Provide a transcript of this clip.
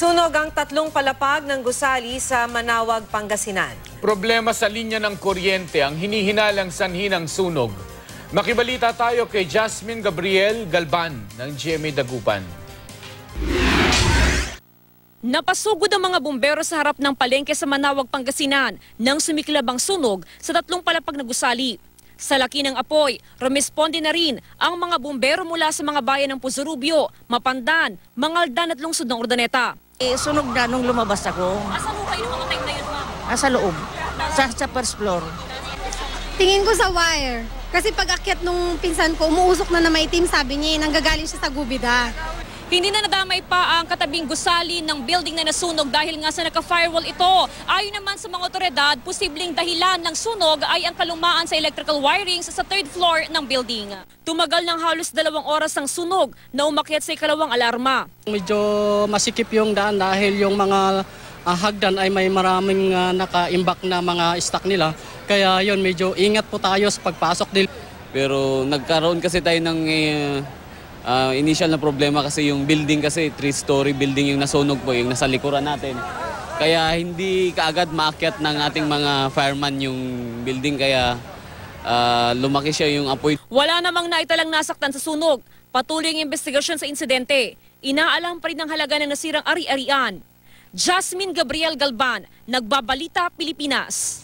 Sunog ang tatlong palapag ng gusali sa Manawag, Pangasinan. Problema sa linya ng kuryente ang hinihinalang sanhi ng sunog. Makibalita tayo kay Jasmine Gabriel Galban ng GMA Dagupan. Napasugod ang mga bumbero sa harap ng palengke sa Manawag, Pangasinan nang sumiklab ang sunog sa tatlong palapag na gusali. Sa laki ng apoy, rumesponde na rin ang mga bumbero mula sa mga bayan ng Puzurubio, Mapandan, Mangaldan at lungsod ng Urdaneta. Sunog na nung lumabas ako. Asan mo kayo mga time na yun, ma'am? Sa loob. Sa first floor. Tingin ko sa wire. Kasi pag akyat nung pinsan ko, umuusok na maitim, sabi niya, nanggagaling siya sa gubida. Hindi na nadamay pa ang katabing gusali ng building na nasunog dahil nga sa naka-firewall ito. Ayon naman sa mga otoridad, posibleng dahilan ng sunog ay ang kalumaan sa electrical wirings sa third floor ng building. Tumagal ng halos 2 oras ang sunog na umakyat sa ikalawang alarma. Medyo masikip yung daan dahil yung mga hagdan ay may maraming naka-imbak na mga stock nila. Kaya yun, medyo ingat po tayo sa pagpasok din. Pero nagkaroon kasi tayo ng initial na problema kasi yung building kasi 3-story building yung nasunog po, yung nasa likuran natin. Kaya hindi kaagad maakyat ng ating mga fireman yung building kaya lumaki siya yung apoy. Wala namang naitalang nasaktan sa sunog. Patuloy ang investigasyon sa insidente. Inaalam pa rin ang halaga ng nasirang ari-arian. Jasmine Gabriel Galban, Nagbabalita, Pilipinas.